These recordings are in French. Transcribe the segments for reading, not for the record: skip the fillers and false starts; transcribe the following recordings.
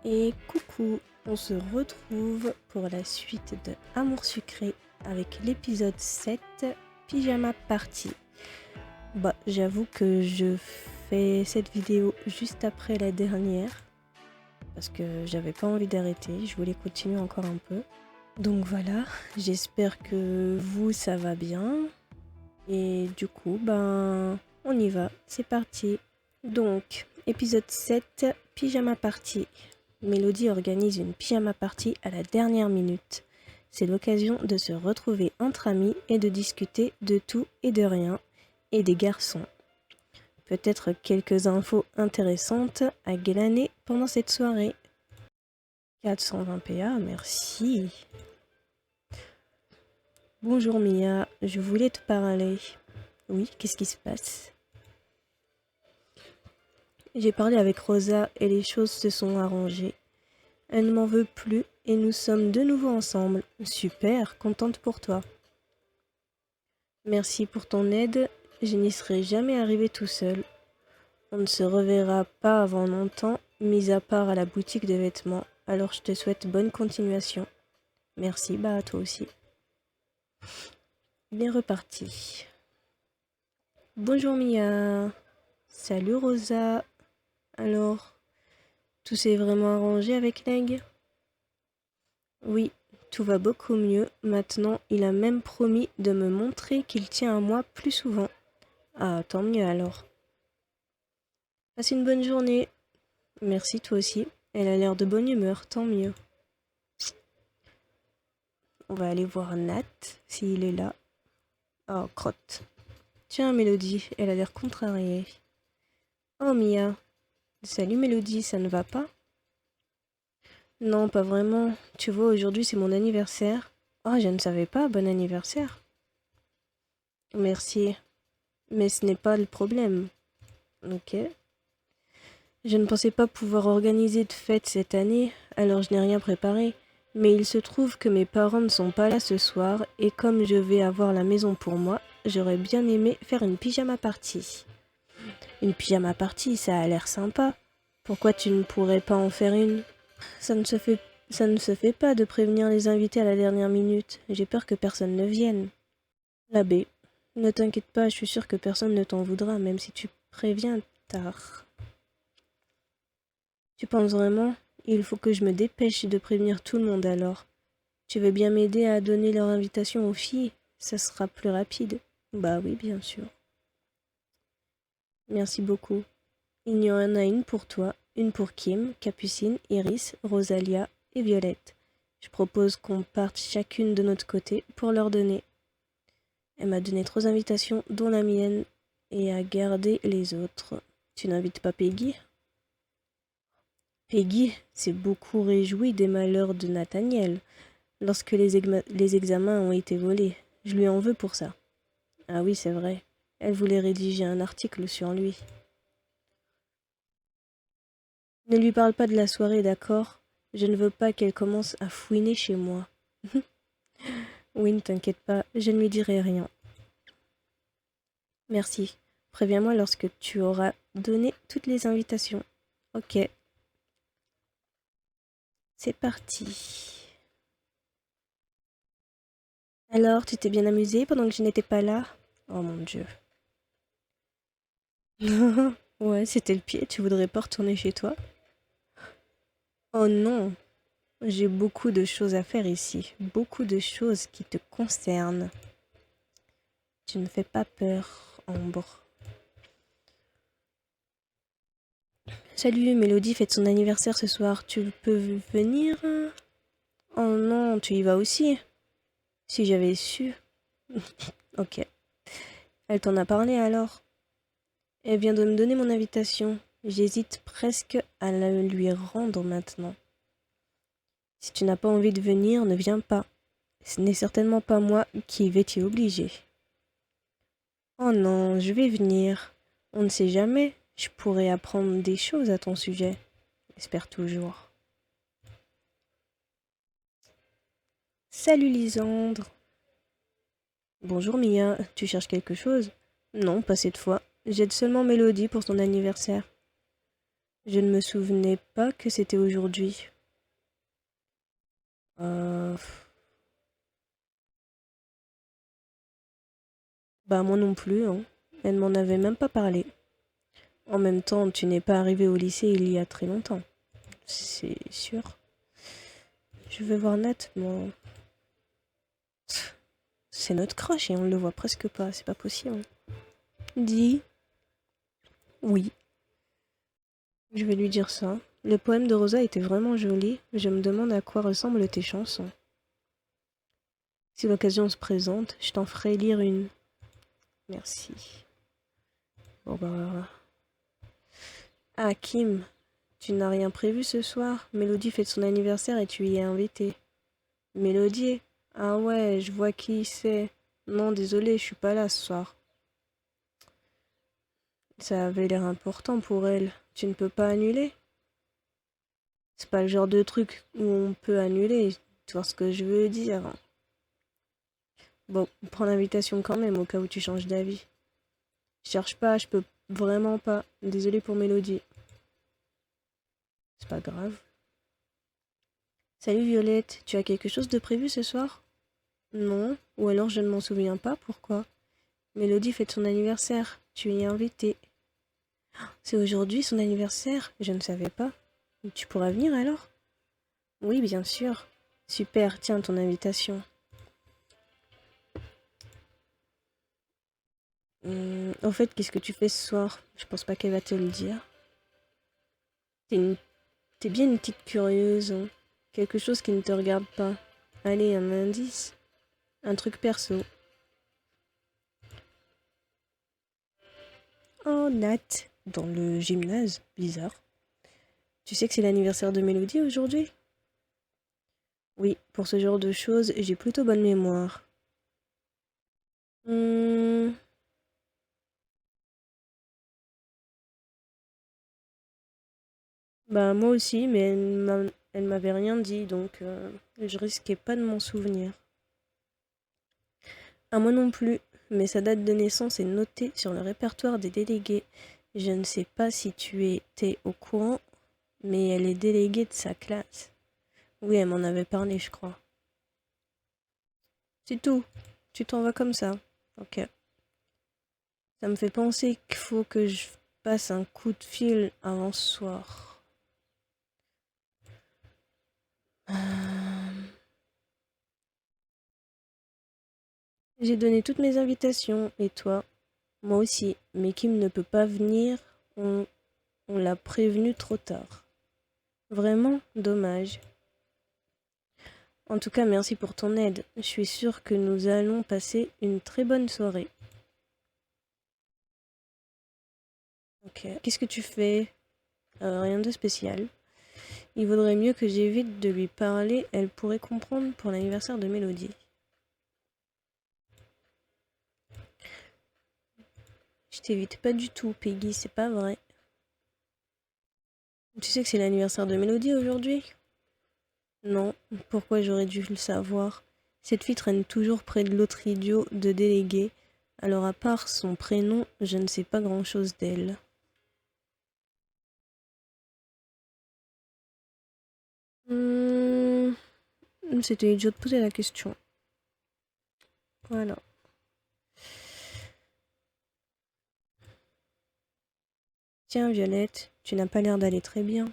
Et coucou, on se retrouve pour la suite de Amour sucré avec l'épisode 7, Pyjama Party. J'avoue que je fais cette vidéo juste après la dernière parce que j'avais pas envie d'arrêter, je voulais continuer encore un peu. Donc voilà, j'espère que vous ça va bien. Et du coup, on y va, c'est parti. Donc, épisode 7, Pyjama Party. Mélodie organise une pyjama party à la dernière minute. C'est l'occasion de se retrouver entre amis et de discuter de tout et de rien, et des garçons. Peut-être quelques infos intéressantes à glaner pendant cette soirée. 420 PA, merci. Bonjour Mia, je voulais te parler. Oui, qu'est-ce qui se passe? J'ai parlé avec Rosa et les choses se sont arrangées. Elle ne m'en veut plus et nous sommes de nouveau ensemble. Super, contente pour toi. Merci pour ton aide, je n'y serais jamais arrivée tout seul. On ne se reverra pas avant longtemps, mis à part à la boutique de vêtements, alors je te souhaite bonne continuation. Merci, à toi aussi. Bien reparti. Bonjour Mia. Salut Rosa. Alors, tout s'est vraiment arrangé avec Neg? Oui, tout va beaucoup mieux. Maintenant, il a même promis de me montrer qu'il tient à moi plus souvent. Ah, tant mieux alors. Passe une bonne journée. Merci toi aussi. Elle a l'air de bonne humeur, tant mieux. On va aller voir Nat, s'il est là. Oh, crotte. Tiens, Mélodie, elle a l'air contrariée. Oh, Mia. Salut Mélodie, ça ne va pas? Non, pas vraiment. Tu vois, aujourd'hui c'est mon anniversaire. Oh, je ne savais pas, bon anniversaire. Merci. Mais ce n'est pas le problème. Ok. Je ne pensais pas pouvoir organiser de fête cette année, alors je n'ai rien préparé. Mais il se trouve que mes parents ne sont pas là ce soir, et comme je vais avoir la maison pour moi, j'aurais bien aimé faire une pyjama party. Une pyjama party, ça a l'air sympa. Pourquoi tu ne pourrais pas en faire une? Ça ne se fait pas de prévenir les invités à la dernière minute. J'ai peur que personne ne vienne. L'abbé, ne t'inquiète pas, je suis sûre que personne ne t'en voudra, même si tu préviens tard. Tu penses vraiment? Il faut que je me dépêche de prévenir tout le monde alors. Tu veux bien m'aider à donner leur invitation aux filles? Ça sera plus rapide. Bah oui, bien sûr. Merci beaucoup. Il y en a une pour toi, une pour Kim, Capucine, Iris, Rosalia et Violette. Je propose qu'on parte chacune de notre côté pour leur donner. Elle m'a donné 3 invitations, dont la mienne, et a gardé les autres. Tu n'invites pas Peggy? Peggy s'est beaucoup réjouie des malheurs de Nathaniel lorsque les examens ont été volés. Je lui en veux pour ça. Ah oui, c'est vrai. Elle voulait rédiger un article sur lui. Ne lui parle pas de la soirée, d'accord? Je ne veux pas qu'elle commence à fouiner chez moi. Oui, ne t'inquiète pas, je ne lui dirai rien. Merci. Préviens-moi lorsque tu auras donné toutes les invitations. Ok. C'est parti. Alors, tu t'es bien amusé pendant que je n'étais pas là? Oh mon Dieu. Ouais, c'était le pied, tu voudrais pas retourner chez toi? Oh non, j'ai beaucoup de choses à faire ici, beaucoup de choses qui te concernent. Tu ne fais pas peur, Ambre. Salut, Mélodie fête son anniversaire ce soir, tu peux venir? Oh non, tu y vas aussi? Si j'avais su. Ok. Elle t'en a parlé alors? Elle vient de me donner mon invitation. J'hésite presque à la lui rendre maintenant. Si tu n'as pas envie de venir, ne viens pas. Ce n'est certainement pas moi qui vais t'y obliger. Oh non, je vais venir. On ne sait jamais, je pourrais apprendre des choses à ton sujet. J'espère toujours. Salut Lisandre. Bonjour Mia, tu cherches quelque chose? Non, pas cette fois. J'aide seulement Mélodie pour son anniversaire. Je ne me souvenais pas que c'était aujourd'hui. Bah moi non plus, hein. Elle m'en avait même pas parlé. En même temps, tu n'es pas arrivé au lycée il y a très longtemps. C'est sûr. Je vais voir Nat, moi. C'est notre crush et on ne le voit presque pas, c'est pas possible. Dis. Oui, je vais lui dire ça. Le poème de Rosa était vraiment joli. Je me demande à quoi ressemblent tes chansons. Si l'occasion se présente, je t'en ferai lire une. Merci. Bon bah... Ah, Kim, tu n'as rien prévu ce soir? Mélodie fête son anniversaire et tu y es invitée. Mélodie? Ah ouais, je vois qui c'est. Non, désolé, je suis pas là ce soir. Ça avait l'air important pour elle. Tu ne peux pas annuler? C'est pas le genre de truc où on peut annuler, tu vois ce que je veux dire. Bon, prends l'invitation quand même au cas où tu changes d'avis. Je cherche pas, je peux vraiment pas. Désolée pour Mélodie. C'est pas grave. Salut Violette, tu as quelque chose de prévu ce soir? Non, ou alors je ne m'en souviens pas, pourquoi? Mélodie fête son anniversaire, tu y es invitée. C'est aujourd'hui son anniversaire? Je ne savais pas. Tu pourras venir alors? Oui, bien sûr. Super, tiens ton invitation. Au fait, qu'est-ce que tu fais ce soir? Je pense pas qu'elle va te le dire. T'es bien une petite curieuse, hein. Quelque chose qui ne te regarde pas. Allez, un indice. Un truc perso. Oh, Nat, dans le gymnase. Bizarre. Tu sais que c'est l'anniversaire de Mélodie aujourd'hui? Oui, pour ce genre de choses, j'ai plutôt bonne mémoire. Hmm, Bah moi aussi, mais elle m'avait rien dit, donc je risquais pas de m'en souvenir. Ah moi non plus, mais sa date de naissance est notée sur le répertoire des délégués. Je ne sais pas si tu étais au courant, mais elle est déléguée de sa classe. Oui, elle m'en avait parlé, je crois. C'est tout. Tu t'en vas comme ça. Ok. Ça me fait penser qu'il faut que je passe un coup de fil avant ce soir. J'ai donné toutes mes invitations, et toi? Moi aussi, mais Kim ne peut pas venir, on l'a prévenu trop tard. Vraiment dommage. En tout cas, merci pour ton aide. Je suis sûre que nous allons passer une très bonne soirée. Ok. Qu'est-ce que tu fais? Rien de spécial. Il vaudrait mieux que j'évite de lui parler, elle pourrait comprendre pour l'anniversaire de Mélodie. Je t'évite pas du tout, Peggy, c'est pas vrai. Tu sais que c'est l'anniversaire de Mélodie aujourd'hui? Non, pourquoi j'aurais dû le savoir? Cette fille traîne toujours près de l'autre idiot de délégué, alors à part son prénom, je ne sais pas grand-chose d'elle. Hmm, C'était idiot de poser la question. Voilà. Tiens, Violette, tu n'as pas l'air d'aller très bien.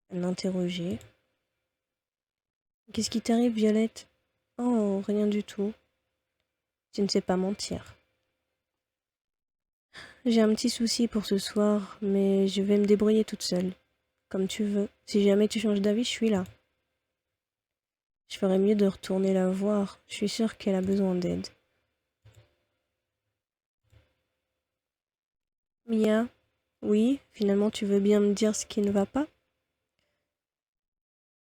Elle l'interrogeait. Qu'est-ce qui t'arrive, Violette? Oh, rien du tout. Tu ne sais pas mentir. J'ai un petit souci pour ce soir, mais je vais me débrouiller toute seule. Comme tu veux. Si jamais tu changes d'avis, je suis là. Je ferais mieux de retourner la voir. Je suis sûre qu'elle a besoin d'aide. Mia? Oui, finalement tu veux bien me dire ce qui ne va pas?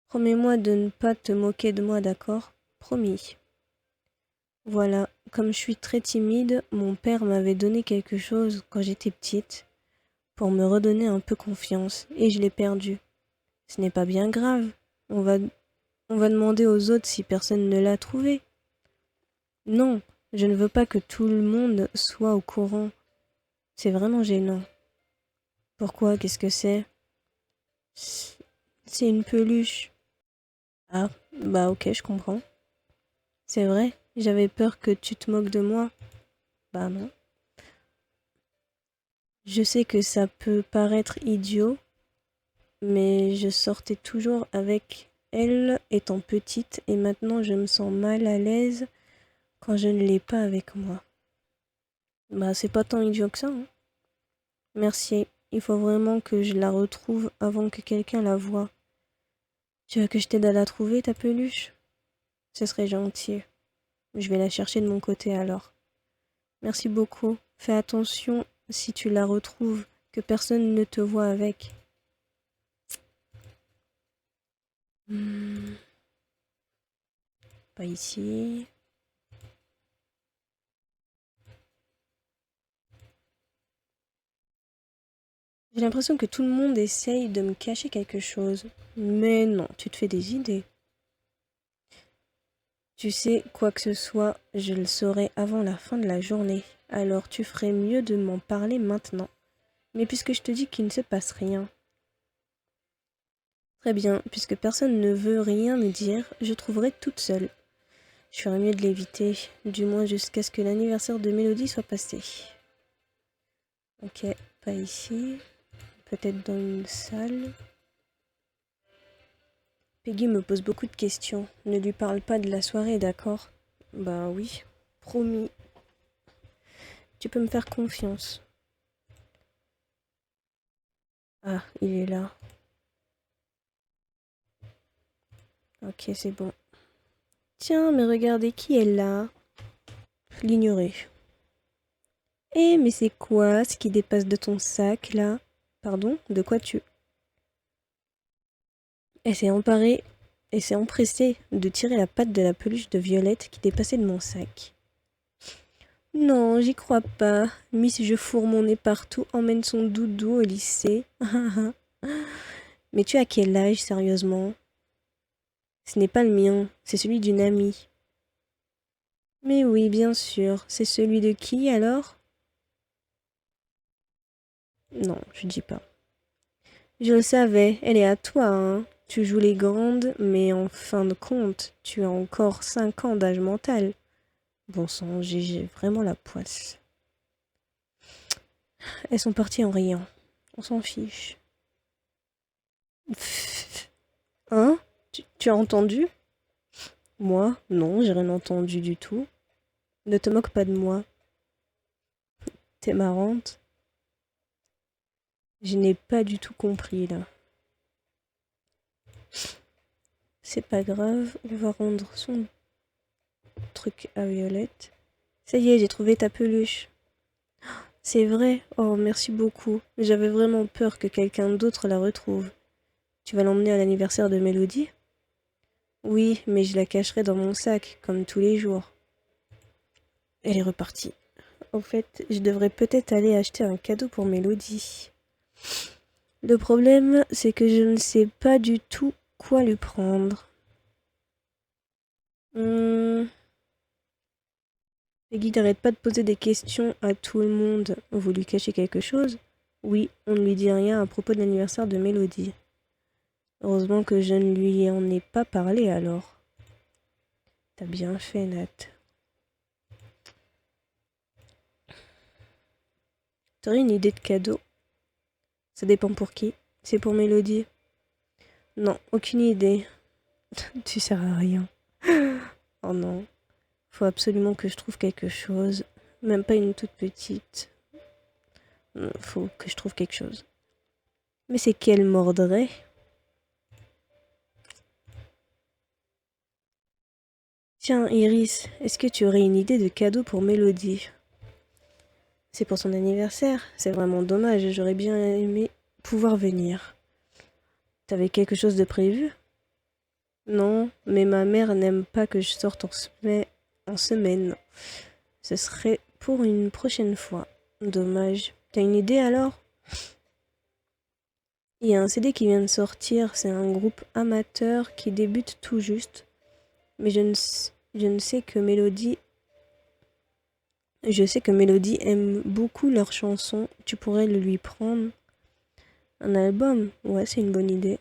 Promets-moi de ne pas te moquer de moi, d'accord? Promis. Voilà, comme je suis très timide, mon père m'avait donné quelque chose quand j'étais petite pour me redonner un peu confiance et je l'ai perdu. Ce n'est pas bien grave. On va, on va demander aux autres si personne ne l'a trouvé. Non, je ne veux pas que tout le monde soit au courant. C'est vraiment gênant. Pourquoi? Qu'est-ce que c'est? C'est une peluche. Ah, bah ok, je comprends. C'est vrai, j'avais peur que tu te moques de moi. Bah non. Je sais que ça peut paraître idiot, mais je sortais toujours avec elle étant petite et maintenant je me sens mal à l'aise quand je ne l'ai pas avec moi. Bah c'est pas tant idiot que ça, hein. Merci, il faut vraiment que je la retrouve avant que quelqu'un la voie. Tu veux que je t'aide à la trouver, ta peluche? Ce serait gentil. Je vais la chercher de mon côté alors. Merci beaucoup. Fais attention si tu la retrouves, que personne ne te voit avec. Hmm, pas ici. J'ai l'impression que tout le monde essaye de me cacher quelque chose. Mais non, tu te fais des idées. Tu sais, quoi que ce soit, je le saurai avant la fin de la journée. Alors tu ferais mieux de m'en parler maintenant. Mais puisque je te dis qu'il ne se passe rien. Très bien, puisque personne ne veut rien me dire, je trouverai toute seule. Je ferais mieux de l'éviter, du moins jusqu'à ce que l'anniversaire de Mélodie soit passé. Ok, pas ici. Peut-être dans une salle. Peggy me pose beaucoup de questions. Ne lui parle pas de la soirée, d'accord? Bah oui, promis. Tu peux me faire confiance. Ah, il est là. Ok, c'est bon. Tiens, mais regardez qui est là. L'ignorer. Eh, mais c'est quoi ce qui dépasse de ton sac, là? Pardon, de quoi tu... Elle s'est emparée et s'est empressée de tirer la patte de la peluche de Violette qui dépassait de mon sac. Non, j'y crois pas. Miss Je fourre mon nez partout emmène son doudou au lycée. Mais tu as quel âge, sérieusement? Ce n'est pas le mien, c'est celui d'une amie. Mais oui, bien sûr. C'est celui de qui, alors? Non, je dis pas. Je le savais, elle est à toi, hein. Tu joues les grandes, mais en fin de compte, tu as encore 5 ans d'âge mental. Bon sang, j'ai vraiment la poisse. Elles sont parties en riant. On s'en fiche. Hein? Tu as entendu? Moi? Non, j'ai rien entendu du tout. Ne te moque pas de moi. T'es marrante. Je n'ai pas du tout compris là. C'est pas grave, on va rendre son truc à Violette. Ça y est, j'ai trouvé ta peluche. C'est vrai? Oh, merci beaucoup. J'avais vraiment peur que quelqu'un d'autre la retrouve. Tu vas l'emmener à l'anniversaire de Mélodie? Oui, mais je la cacherai dans mon sac, comme tous les jours. Elle est repartie. En fait, je devrais peut-être aller acheter un cadeau pour Mélodie. Le problème, c'est que je ne sais pas du tout quoi lui prendre. Peggy n'arrête pas de poser des questions à tout le monde. Vous lui cachez quelque chose? Oui, on ne lui dit rien à propos de l'anniversaire de Mélodie. Heureusement que je ne lui en ai pas parlé alors. T'as bien fait, Nat. T'aurais une idée de cadeau? Ça dépend pour qui. C'est pour Mélodie? Non, aucune idée. Tu sers à rien. Oh non. Faut absolument que je trouve quelque chose. Même pas une toute petite. Faut que je trouve quelque chose. Mais c'est qu'elle mordrait. Tiens, Iris, est-ce que tu aurais une idée de cadeau pour Mélodie? C'est pour son anniversaire. C'est vraiment dommage. J'aurais bien aimé pouvoir venir. T'avais quelque chose de prévu? Non, mais ma mère n'aime pas que je sorte en semaine. Ce serait pour une prochaine fois. Dommage. T'as une idée alors? Il y a un CD qui vient de sortir. C'est un groupe amateur qui débute tout juste. Mais je ne sais que Mélodie... Je sais que Mélodie aime beaucoup leurs chansons. Tu pourrais le lui prendre. Un album? Ouais, c'est une bonne idée.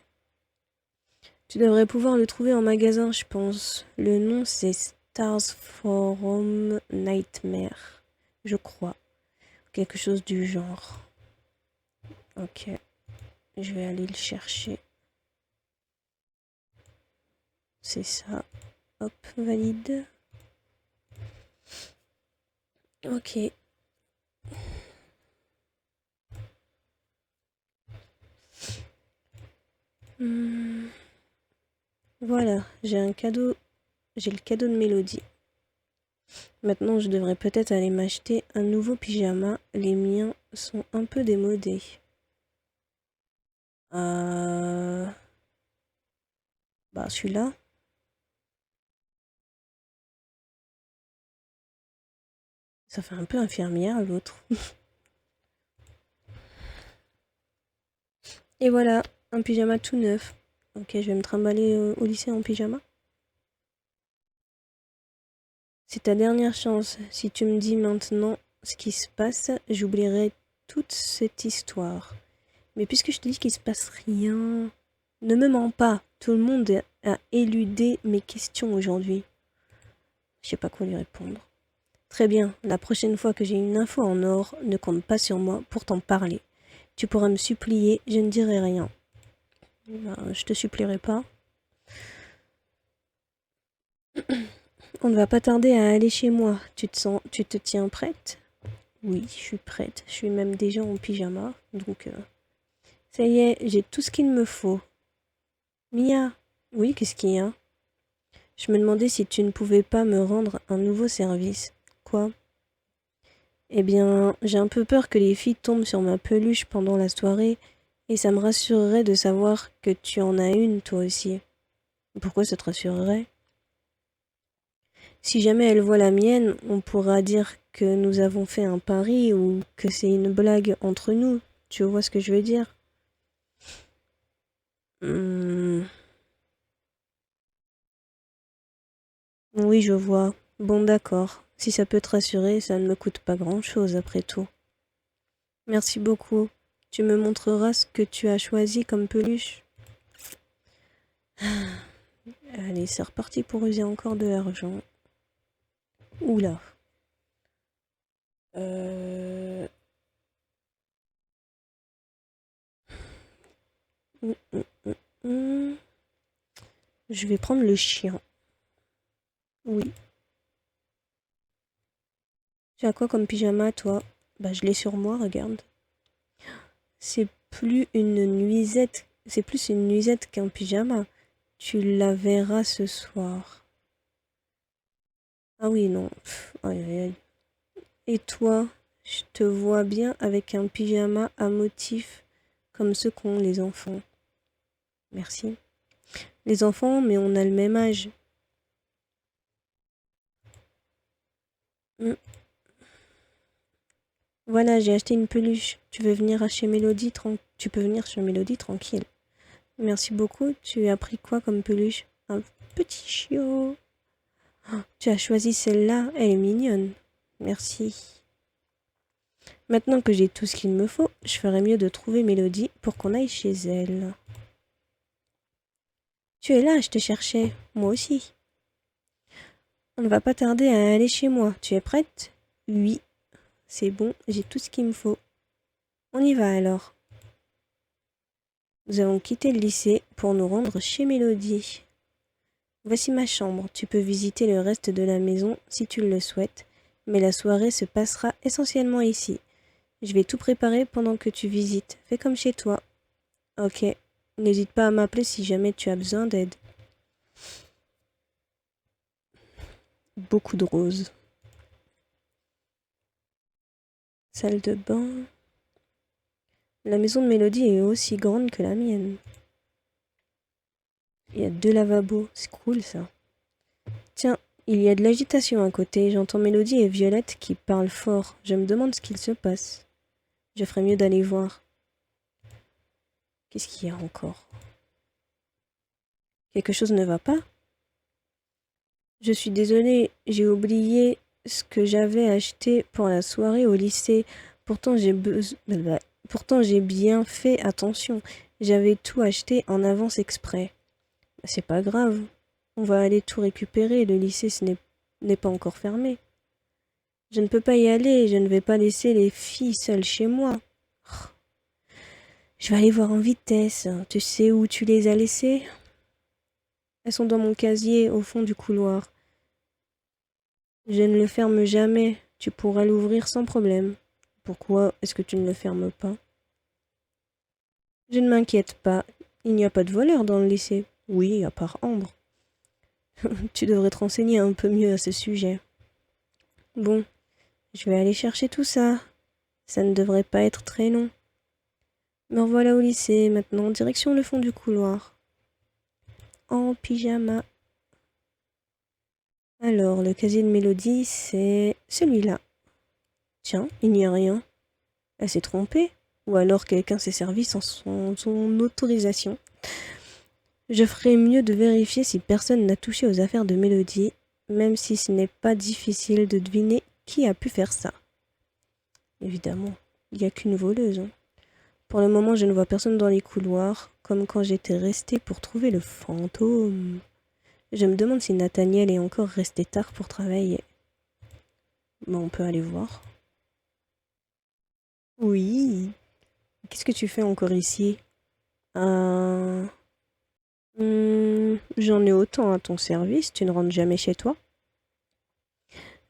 Tu devrais pouvoir le trouver en magasin, je pense. Le nom, c'est Stars Forum Nightmare, je crois. Quelque chose du genre. Ok, je vais aller le chercher. C'est ça. Hop, valide. Ok. Voilà, j'ai le cadeau de Mélodie. Maintenant, je devrais peut-être aller m'acheter un nouveau pyjama. Les miens sont un peu démodés. Bah, celui-là. Ça fait un peu infirmière, l'autre. Et voilà, un pyjama tout neuf. Ok, je vais me trimballer au lycée en pyjama. C'est ta dernière chance. Si tu me dis maintenant ce qui se passe, j'oublierai toute cette histoire. Mais puisque je te dis qu'il se passe rien, ne me mens pas. Tout le monde a éludé mes questions aujourd'hui. Je sais pas quoi lui répondre. Très bien, la prochaine fois que j'ai une info en or, ne compte pas sur moi pour t'en parler. Tu pourras me supplier, je ne dirai rien. Je te supplierai pas. On ne va pas tarder à aller chez moi. Tu te tiens prête? Oui, je suis prête. Je suis même déjà en pyjama. Donc, ça y est, j'ai tout ce qu'il me faut. Mia? Oui, qu'est-ce qu'il y a? Je me demandais si tu ne pouvais pas me rendre un nouveau service. Quoi? Eh bien, j'ai un peu peur que les filles tombent sur ma peluche pendant la soirée, et ça me rassurerait de savoir que tu en as une, toi aussi. Pourquoi ça te rassurerait? Si jamais elles voient la mienne, on pourra dire que nous avons fait un pari ou que c'est une blague entre nous. Tu vois ce que je veux dire? Hmm. Oui, je vois. Bon, d'accord. Si ça peut te rassurer, ça ne me coûte pas grand-chose après tout. Merci beaucoup. Tu me montreras ce que tu as choisi comme peluche. Allez, c'est reparti pour user encore de l'argent. Oula. Euh... hum, hum, hum, hum. Je vais prendre le chien. Oui. Tu as quoi comme pyjama, toi? Bah, je l'ai sur moi, regarde. C'est plus une nuisette. C'est plus une nuisette qu'un pyjama. Tu la verras ce soir. Ah oui, non. Aïe, aïe, aïe. Et toi, je te vois bien avec un pyjama à motif comme ceux qu'ont les enfants. Merci. Les enfants, mais on a le même âge. Hmm. Voilà, j'ai acheté une peluche. Tu veux venir chez Mélodie Tu peux venir chez Mélodie tranquille. Merci beaucoup. Tu as pris quoi comme peluche? Un petit chiot. Oh, tu as choisi celle-là. Elle est mignonne. Merci. Maintenant que j'ai tout ce qu'il me faut, je ferais mieux de trouver Mélodie pour qu'on aille chez elle. Tu es là, je te cherchais. Moi aussi. On ne va pas tarder à aller chez moi. Tu es prête? Oui. C'est bon, j'ai tout ce qu'il me faut. On y va alors. Nous avons quitté le lycée pour nous rendre chez Mélodie. Voici ma chambre. Tu peux visiter le reste de la maison si tu le souhaites, mais la soirée se passera essentiellement ici. Je vais tout préparer pendant que tu visites. Fais comme chez toi. Ok. N'hésite pas à m'appeler si jamais tu as besoin d'aide. Beaucoup de roses. Salle de bain. La maison de Mélodie est aussi grande que la mienne. Il y a 2 lavabos. C'est cool ça. Tiens, il y a de l'agitation à côté. J'entends Mélodie et Violette qui parlent fort. Je me demande ce qu'il se passe. Je ferais mieux d'aller voir. Qu'est-ce qu'il y a encore? Quelque chose ne va pas? Je suis désolée, j'ai oublié ce que j'avais acheté pour la soirée au lycée. Pourtant Pourtant, j'ai bien fait attention. J'avais tout acheté en avance exprès. C'est pas grave. On va aller tout récupérer. Le lycée n'est pas encore fermé. Je ne peux pas y aller. Je ne vais pas laisser les filles seules chez moi. Je vais aller voir en vitesse. Tu sais où tu les as laissées? Elles sont dans mon casier, au fond du couloir. Je ne le ferme jamais. Tu pourras l'ouvrir sans problème. Pourquoi est-ce que tu ne le fermes pas? Je ne m'inquiète pas. Il n'y a pas de voleur dans le lycée. Oui, à part Ambre. Tu devrais te renseigner un peu mieux à ce sujet. Bon, je vais aller chercher tout ça. Ça ne devrait pas être très long. Me revoilà au lycée, maintenant, direction le fond du couloir. En pyjama. Alors, le casier de Mélodie, c'est celui-là. Tiens, il n'y a rien. Elle s'est trompée. Ou alors quelqu'un s'est servi sans son autorisation. Je ferais mieux de vérifier si personne n'a touché aux affaires de Mélodie, même si ce n'est pas difficile de deviner qui a pu faire ça. Évidemment, il n'y a qu'une voleuse. Pour le moment, je ne vois personne dans les couloirs, comme quand j'étais restée pour trouver le fantôme. Je me demande si Nathaniel est encore resté tard pour travailler. Bon, on peut aller voir. Oui. Qu'est-ce que tu fais encore ici? J'en ai autant à ton service, tu ne rentres jamais chez toi?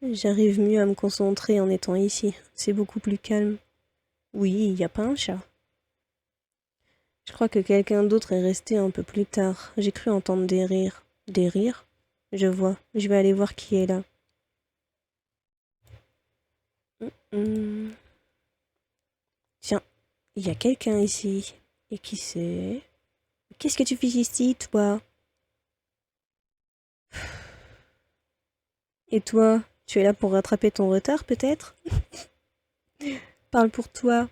J'arrive mieux à me concentrer en étant ici. C'est beaucoup plus calme. Oui, il n'y a pas un chat. Je crois que quelqu'un d'autre est resté un peu plus tard. J'ai cru entendre des rires. Des rires? Je vois. Je vais aller voir qui est là. Tiens, il y a quelqu'un ici. Et qui c'est? Qu'est-ce que tu fais ici, toi? Et toi, tu es là pour rattraper ton retard, peut-être? Parle pour toi.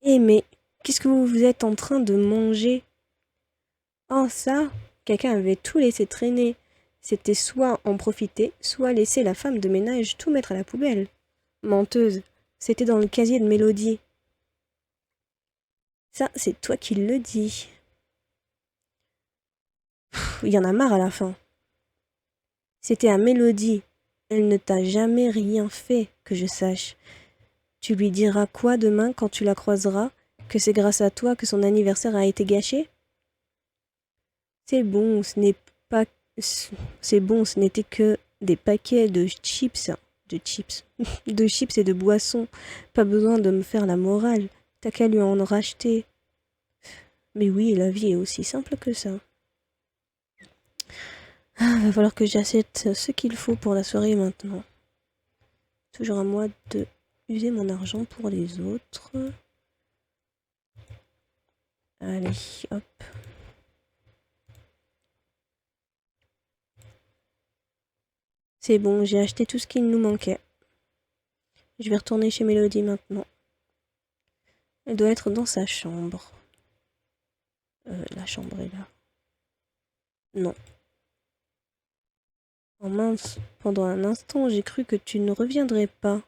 Eh mais, qu'est-ce que vous êtes en train de manger? Oh ça, quelqu'un avait tout laissé traîner. C'était soit en profiter, soit laisser la femme de ménage tout mettre à la poubelle. Menteuse, c'était dans le casier de Mélodie. Ça, c'est toi qui le dis. Il y en a marre à la fin. C'était à Mélodie. Elle ne t'a jamais rien fait, que je sache. Tu lui diras quoi demain quand tu la croiseras? Que c'est grâce à toi que son anniversaire a été gâché? C'est bon, ce n'est pas... C'est bon, ce n'était que des paquets de chips. De chips. De chips et de boissons. Pas besoin de me faire la morale. T'as qu'à lui en racheter. Mais oui, la vie est aussi simple que ça. Ah, va falloir que j'achète ce qu'il faut pour la soirée maintenant. Toujours à moi de user mon argent pour les autres. Allez, hop. C'est bon, j'ai acheté tout ce qu'il nous manquait. Je vais retourner chez Mélodie maintenant. Elle doit être dans sa chambre. La chambre est là. Non. Oh mince, pendant un instant, j'ai cru que tu ne reviendrais pas.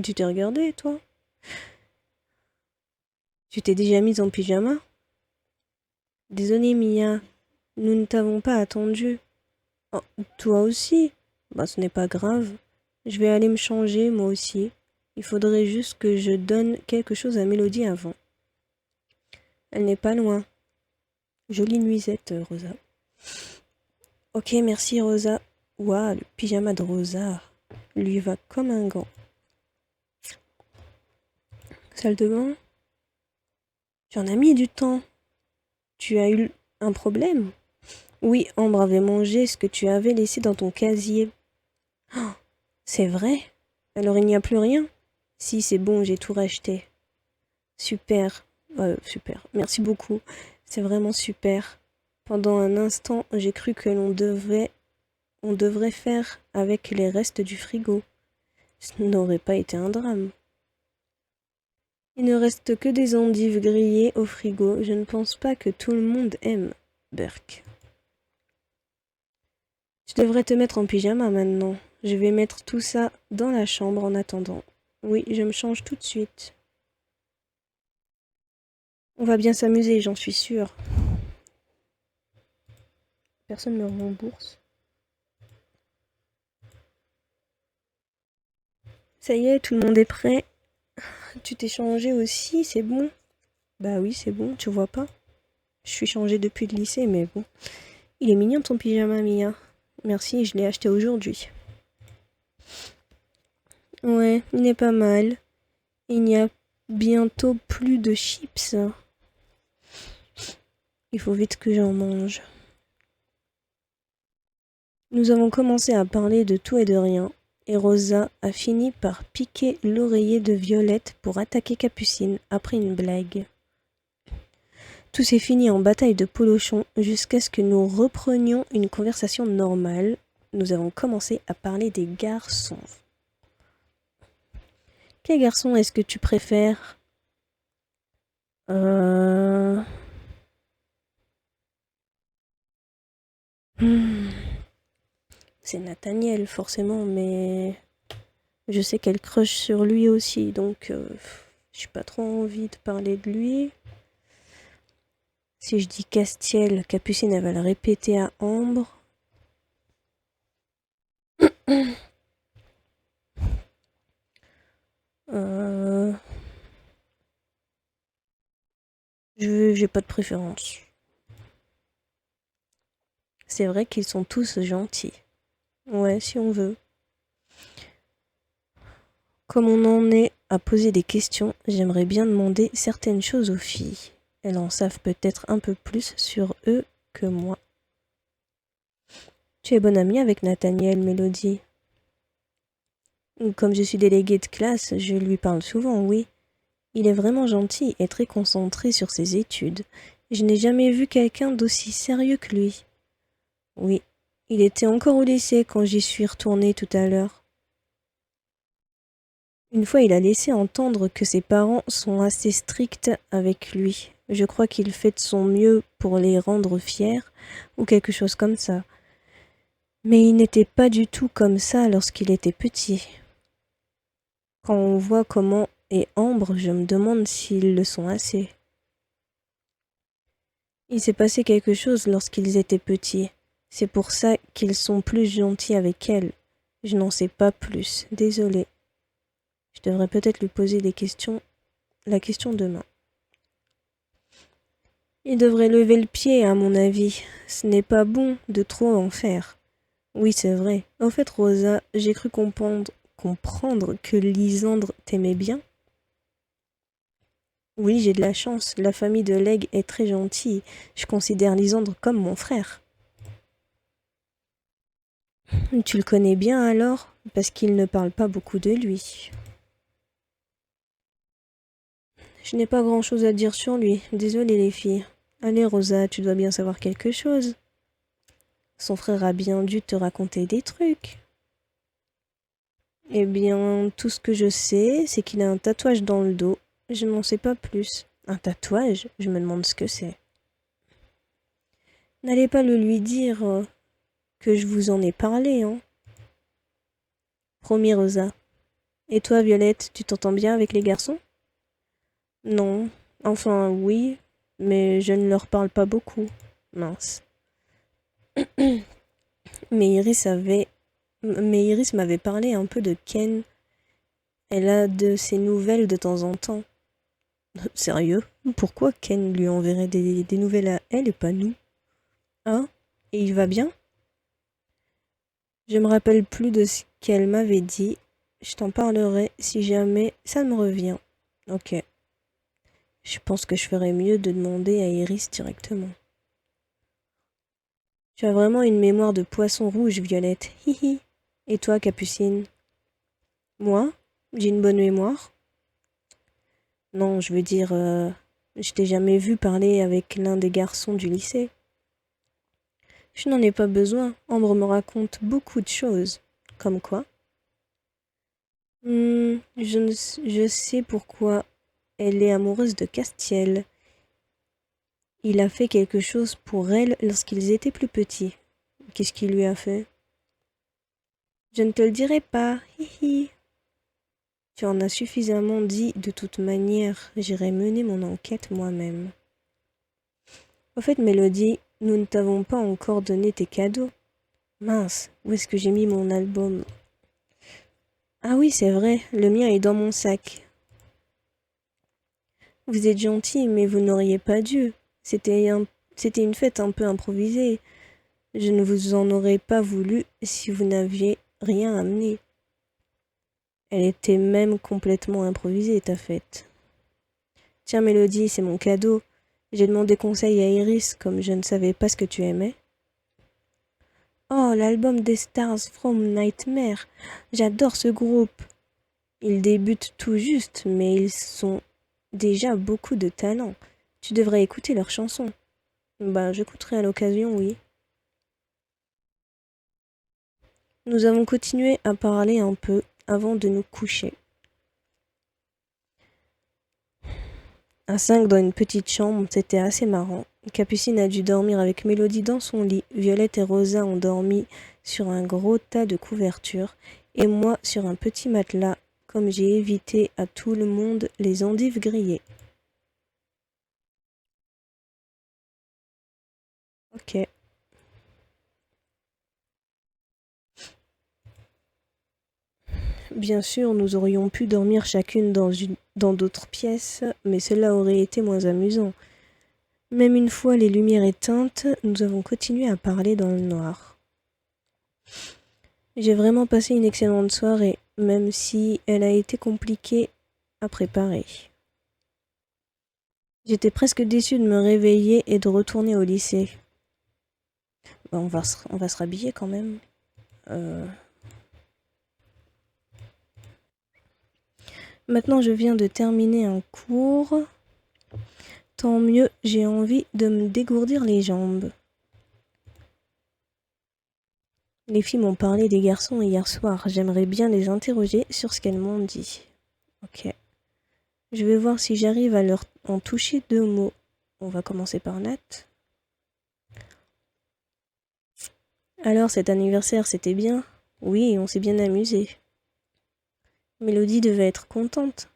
Tu t'es regardé, toi? Tu t'es déjà mise en pyjama? Désolée, Mia, nous ne t'avons pas attendu. Oh, toi aussi? Bah, ce n'est pas grave. Je vais aller me changer, moi aussi. Il faudrait juste que je donne quelque chose à Mélodie avant. Elle n'est pas loin. Jolie nuisette, Rosa. Ok, merci, Rosa. Ouah, le pyjama de Rosa lui va comme un gant. Salle de bain? Tu en as mis du temps. Tu as eu un problème? Oui, Ambre avait mangé ce que tu avais laissé dans ton casier. Oh, c'est vrai? Alors il n'y a plus rien? Si, c'est bon, j'ai tout racheté. Super. Super. Merci beaucoup. C'est vraiment super. Pendant un instant, j'ai cru que on devrait faire avec les restes du frigo. Ce n'aurait pas été un drame. Il ne reste que des endives grillées au frigo. Je ne pense pas que tout le monde aime. Burk. Tu devrais te mettre en pyjama maintenant. Je vais mettre tout ça dans la chambre en attendant. Oui, je me change tout de suite. On va bien s'amuser, j'en suis sûre. Personne ne me rembourse. Ça y est, tout le monde est prêt. Tu t'es changé aussi, c'est bon? Bah oui, c'est bon, tu vois pas? Je suis changée depuis le lycée, mais bon. Il est mignon ton pyjama, Mia. Merci, je l'ai acheté aujourd'hui. Ouais, il est pas mal. Il n'y a bientôt plus de chips. Il faut vite que j'en mange. Nous avons commencé à parler de tout et de rien, et Rosa a fini par piquer l'oreiller de Violette pour attaquer Capucine après une blague. Tout s'est fini en bataille de polochons jusqu'à ce que nous reprenions une conversation normale. Nous avons commencé à parler des garçons. Quel garçon est-ce que tu préfères? C'est Nathaniel, forcément, mais je sais qu'elle crush sur lui aussi, donc j'ai pas trop envie de parler de lui. Si je dis Castiel, Capucine, elle va le répéter à Ambre. J'ai pas de préférence. C'est vrai qu'ils sont tous gentils. Ouais, si on veut. Comme on en est à poser des questions, j'aimerais bien demander certaines choses aux filles. Elles en savent peut-être un peu plus sur eux que moi. Tu es bonne amie avec Nathaniel, Mélodie? Comme je suis déléguée de classe, je lui parle souvent, oui. Il est vraiment gentil et très concentré sur ses études. Je n'ai jamais vu quelqu'un d'aussi sérieux que lui. Oui, il était encore au lycée quand j'y suis retournée tout à l'heure. Une fois, il a laissé entendre que ses parents sont assez stricts avec lui. Je crois qu'il fait de son mieux pour les rendre fiers, ou quelque chose comme ça. Mais il n'était pas du tout comme ça lorsqu'il était petit. Quand on voit comment est Ambre, je me demande s'ils le sont assez. Il s'est passé quelque chose lorsqu'ils étaient petits. C'est pour ça qu'ils sont plus gentils avec elle. Je n'en sais pas plus, désolée. Je devrais peut-être lui poser la question demain. Il devrait lever le pied, à mon avis. Ce n'est pas bon de trop en faire. Oui, c'est vrai. Au fait, Rosa, j'ai cru comprendre que Lysandre t'aimait bien. Oui, j'ai de la chance. La famille de Lègue est très gentille. Je considère Lysandre comme mon frère. Tu le connais bien alors? Parce qu'il ne parle pas beaucoup de lui. Je n'ai pas grand-chose à dire sur lui. Désolée les filles. Allez Rosa, tu dois bien savoir quelque chose. Son frère a bien dû te raconter des trucs. Eh bien, tout ce que je sais, c'est qu'il a un tatouage dans le dos. Je n'en sais pas plus. Un tatouage? Je me demande ce que c'est. N'allez pas le lui dire que je vous en ai parlé, hein. Promis, Rosa. Et toi, Violette, tu t'entends bien avec les garçons? Non. Enfin, oui, mais je ne leur parle pas beaucoup. Mince. Mais Iris m'avait parlé un peu de Ken. Elle a de ses nouvelles de temps en temps. Sérieux? Pourquoi Ken lui enverrait des nouvelles à elle et pas nous? Hein? Et il va bien? Je me rappelle plus de ce qu'elle m'avait dit. Je t'en parlerai si jamais ça me revient. Ok. Je pense que je ferais mieux de demander à Iris directement. Tu as vraiment une mémoire de poisson rouge, Violette. Hihi. Et toi, Capucine? Moi? J'ai une bonne mémoire? Non, je veux dire, je t'ai jamais vu parler avec l'un des garçons du lycée. Je n'en ai pas besoin. Ambre me raconte beaucoup de choses. Comme quoi? Je sais pourquoi elle est amoureuse de Castiel. Il a fait quelque chose pour elle lorsqu'ils étaient plus petits. Qu'est-ce qu'il lui a fait? Je ne te le dirai pas. Hihi. Tu en as suffisamment dit, de toute manière, j'irai mener mon enquête moi-même. Au fait, Mélodie, nous ne t'avons pas encore donné tes cadeaux. Mince, où est-ce que j'ai mis mon album? Ah oui, c'est vrai, le mien est dans mon sac. Vous êtes gentil, mais vous n'auriez pas dû. C'était une fête un peu improvisée. Je ne vous en aurais pas voulu si vous n'aviez rien amené. Elle était même complètement improvisée, ta fête. Tiens, Mélodie, c'est mon cadeau. J'ai demandé conseil à Iris, comme je ne savais pas ce que tu aimais. Oh, l'album des Stars from Nightmare. J'adore ce groupe. Ils débutent tout juste, mais ils ont déjà beaucoup de talent. Tu devrais écouter leurs chansons. Bah, j'écouterai à l'occasion, oui. Nous avons continué à parler un peu avant de nous coucher. À 5 dans une petite chambre, c'était assez marrant. Capucine a dû dormir avec Mélodie dans son lit. Violette et Rosa ont dormi sur un gros tas de couvertures et moi sur un petit matelas, comme j'ai évité à tout le monde les endives grillées. Ok. Bien sûr, nous aurions pu dormir chacune dans d'autres pièces, mais cela aurait été moins amusant. Même une fois les lumières éteintes, nous avons continué à parler dans le noir. J'ai vraiment passé une excellente soirée, même si elle a été compliquée à préparer. J'étais presque déçue de me réveiller et de retourner au lycée. Bah, on va se rhabiller quand même. Maintenant, je viens de terminer un cours. Tant mieux, j'ai envie de me dégourdir les jambes. Les filles m'ont parlé des garçons hier soir. J'aimerais bien les interroger sur ce qu'elles m'ont dit. Ok. Je vais voir si j'arrive à leur en toucher 2 mots. On va commencer par Nat. Alors, cet anniversaire, c'était bien? Oui, on s'est bien amusé. Mélodie devait être contente.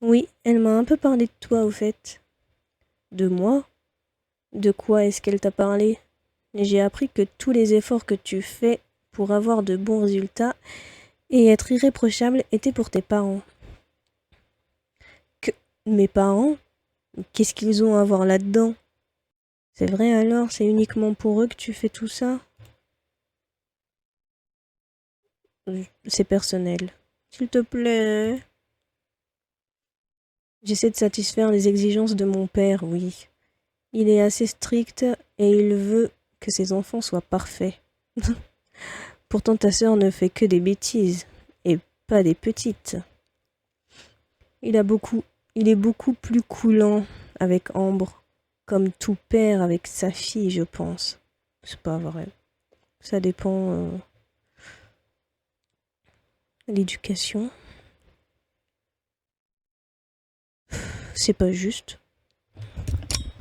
Oui, elle m'a un peu parlé de toi, au fait. De moi? De quoi est-ce qu'elle t'a parlé? J'ai appris que tous les efforts que tu fais pour avoir de bons résultats et être irréprochable étaient pour tes parents. Que mes parents? Qu'est-ce qu'ils ont à voir là-dedans? C'est vrai alors, c'est uniquement pour eux que tu fais tout ça? C'est personnel. S'il te plaît. J'essaie de satisfaire les exigences de mon père, oui. Il est assez strict et il veut que ses enfants soient parfaits. Pourtant ta sœur ne fait que des bêtises, et pas des petites. Il est beaucoup plus coulant avec Ambre, comme tout père avec sa fille, je pense. C'est pas vrai. Ça dépend de l'éducation. C'est pas juste.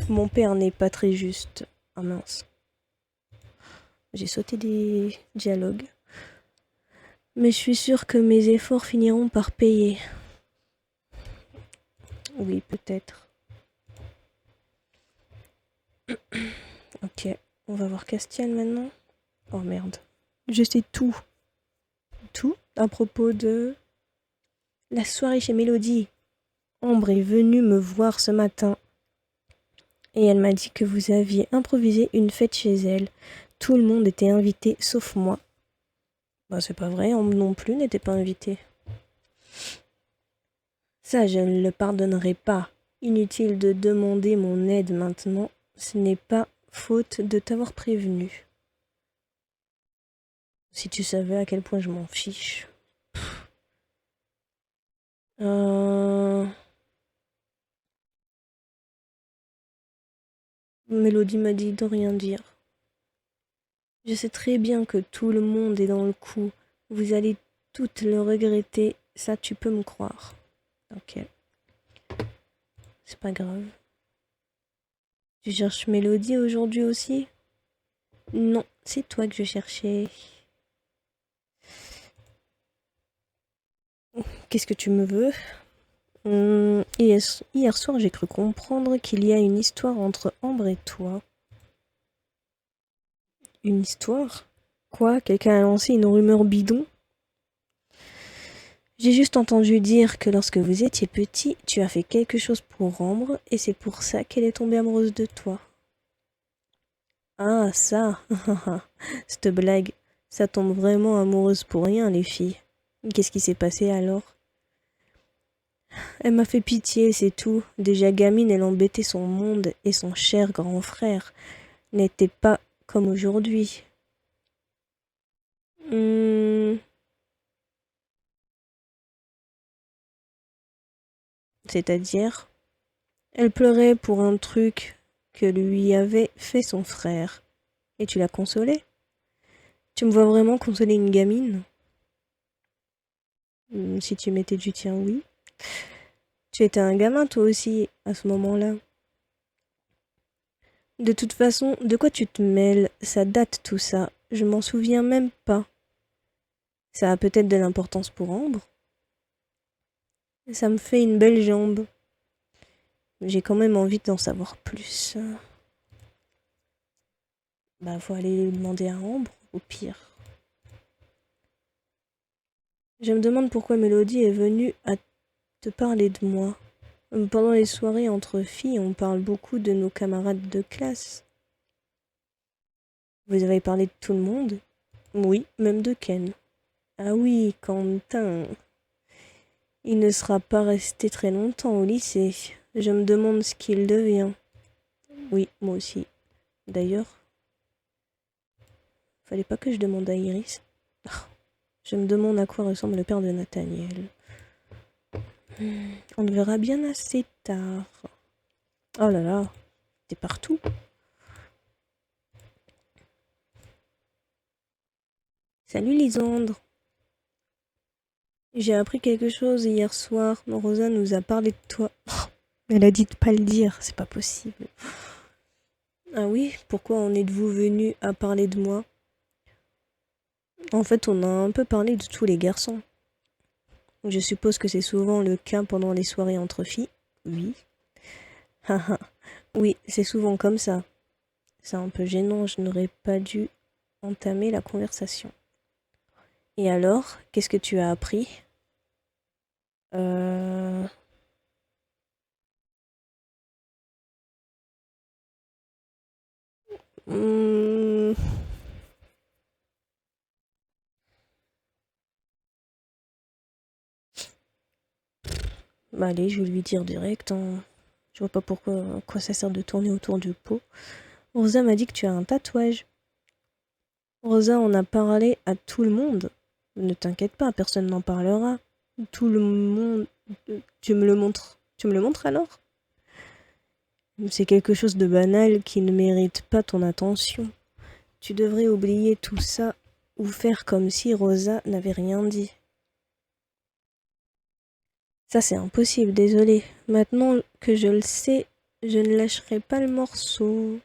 Mon père n'est pas très juste. Ah mince. J'ai sauté des dialogues. Mais je suis sûre que mes efforts finiront par payer. Oui, peut-être. Ok, on va voir Castiel maintenant. Oh merde. Je sais tout. Tout à propos de la soirée chez Mélodie. Ambre est venue me voir ce matin et elle m'a dit que vous aviez improvisé une fête chez elle. Tout le monde était invité sauf moi. Bah c'est pas vrai, Ambre non plus n'était pas invitée. Ça, je ne le pardonnerai pas. Inutile de demander mon aide maintenant. Ce n'est pas faute de t'avoir prévenu. Si tu savais à quel point je m'en fiche. Mélodie m'a dit de rien dire. Je sais très bien que tout le monde est dans le coup. Vous allez toutes le regretter, ça tu peux me croire. Ok. C'est pas grave. Tu cherches Mélodie aujourd'hui aussi? Non, c'est toi que je cherchais. Qu'est-ce que tu me veux? Hier soir, j'ai cru comprendre qu'il y a une histoire entre Ambre et toi. Une histoire? Quoi? Quelqu'un a lancé une rumeur bidon? J'ai juste entendu dire que lorsque vous étiez petit, tu as fait quelque chose pour Ambre et c'est pour ça qu'elle est tombée amoureuse de toi. Ah, ça! Cette blague, ça tombe vraiment amoureuse pour rien, les filles. Qu'est-ce qui s'est passé alors? Elle m'a fait pitié, c'est tout. Déjà gamine, elle embêtait son monde et son cher grand frère n'était pas comme aujourd'hui. Hmm, c'est-à-dire, elle pleurait pour un truc que lui avait fait son frère. Et tu l'as consolée? Tu me vois vraiment consoler une gamine? Si tu mettais du tien, oui. Tu étais un gamin toi aussi à ce moment-là. De toute façon, de quoi tu te mêles? Ça date tout ça. Je m'en souviens même pas. Ça a peut-être de l'importance pour Ambre. Ça me fait une belle jambe. J'ai quand même envie d'en savoir plus. Bah, faut aller demander à Ambre, au pire. Je me demande pourquoi Mélodie est venue à te parler de moi. Pendant les soirées entre filles, on parle beaucoup de nos camarades de classe. Vous avez parlé de tout le monde? Oui, même de Ken. Ah oui, Quentin. Il ne sera pas resté très longtemps au lycée. Je me demande ce qu'il devient. Oui, moi aussi. D'ailleurs, fallait pas que je demande à Iris. Je me demande à quoi ressemble le père de Nathaniel. On le verra bien assez tard. Oh là là, t'es partout. Salut Lisandre. J'ai appris quelque chose hier soir. Rosa nous a parlé de toi. Elle a dit de pas le dire, c'est pas possible. Ah oui, pourquoi en êtes-vous venu à parler de moi? En fait, on a un peu parlé de tous les garçons. Je suppose que c'est souvent le cas pendant les soirées entre filles. Oui. Haha. Oui, c'est souvent comme ça. C'est un peu gênant, je n'aurais pas dû entamer la conversation. Et alors, qu'est-ce que tu as appris? Euh... hmm, Bah allez, je vais lui dire direct, hein. Je vois pas pourquoi, à quoi ça sert de tourner autour du pot. Rosa m'a dit que tu as un tatouage. Rosa en a parlé à tout le monde. Ne t'inquiète pas, personne n'en parlera. Tout le monde... Tu me le montres. Tu me le montres alors? C'est quelque chose de banal qui ne mérite pas ton attention. Tu devrais oublier tout ça ou faire comme si Rosa n'avait rien dit. Ça c'est impossible, désolé. Maintenant que je le sais, je ne lâcherai pas le morceau.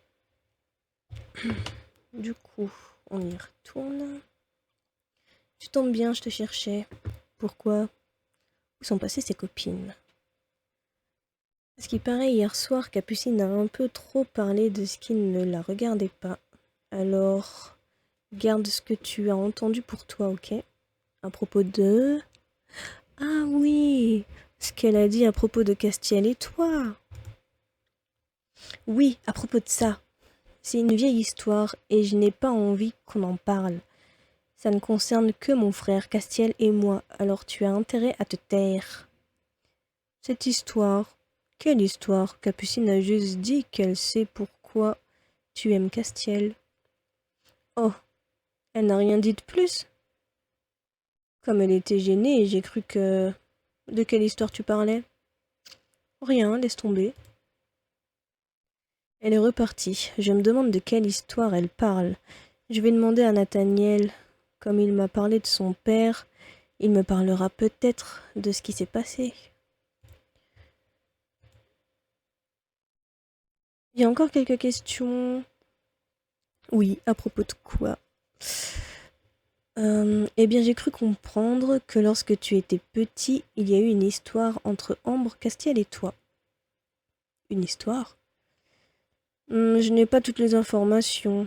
Du coup, on y retourne. Tu tombes bien, je te cherchais. Pourquoi? Où sont passées ses copines? Ce qui paraît, hier soir, Capucine a un peu trop parlé de ce qui ne la regardait pas. Alors, garde ce que tu as entendu pour toi, ok? À propos de... Ah oui, ce qu'elle a dit à propos de Castiel et toi. Oui, à propos de ça. C'est une vieille histoire et je n'ai pas envie qu'on en parle. Ça ne concerne que mon frère Castiel et moi, alors tu as intérêt à te taire. Cette histoire... Quelle histoire? Capucine a juste dit qu'elle sait pourquoi tu aimes Castiel. Oh, elle n'a rien dit de plus? Comme elle était gênée, j'ai cru que... De quelle histoire tu parlais? Rien, laisse tomber. Elle est repartie. Je me demande de quelle histoire elle parle. Je vais demander à Nathaniel. Comme il m'a parlé de son père, il me parlera peut-être de ce qui s'est passé. Il y a encore quelques questions. Oui, à propos de quoi? Eh bien, j'ai cru comprendre que lorsque tu étais petit, il y a eu une histoire entre Ambre, Castiel et toi. Une histoire? Je n'ai pas toutes les informations,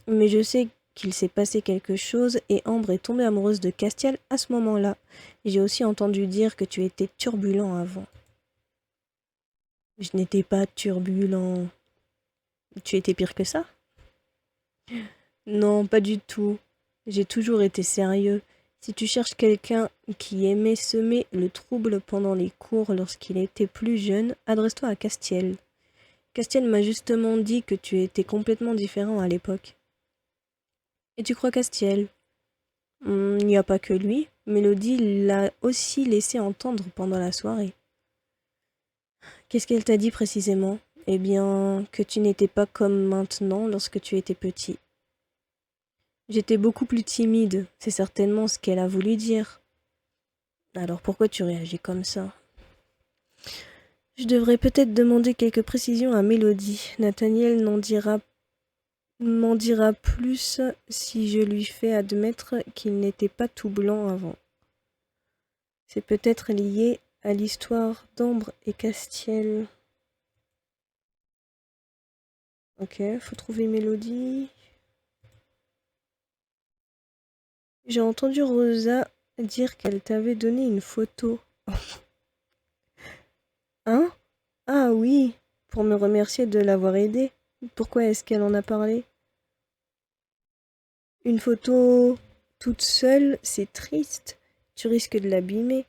mais je sais qu'il s'est passé quelque chose et Ambre est tombée amoureuse de Castiel à ce moment-là. J'ai aussi entendu dire que tu étais turbulent avant. Je n'étais pas turbulent. Tu étais pire que ça? Non, pas du tout. J'ai toujours été sérieux. Si tu cherches quelqu'un qui aimait semer le trouble pendant les cours lorsqu'il était plus jeune, adresse-toi à Castiel. Castiel m'a justement dit que tu étais complètement différent à l'époque. Et tu crois Castiel? Il n'y a pas que lui. Mélodie l'a aussi laissé entendre pendant la soirée. Qu'est-ce qu'elle t'a dit précisément? Eh bien, que tu n'étais pas comme maintenant lorsque tu étais petit. J'étais beaucoup plus timide, c'est certainement ce qu'elle a voulu dire. Alors pourquoi tu réagis comme ça? Je devrais peut-être demander quelques précisions à Mélodie. Nathaniel m'en dira plus si je lui fais admettre qu'il n'était pas tout blanc avant. C'est peut-être lié à l'histoire d'Ambre et Castiel. Ok, faut trouver Mélodie. J'ai entendu Rosa dire qu'elle t'avait donné une photo. Hein? Ah oui, pour me remercier de l'avoir aidée. Pourquoi est-ce qu'elle en a parlé? Une photo toute seule, c'est triste. Tu risques de l'abîmer.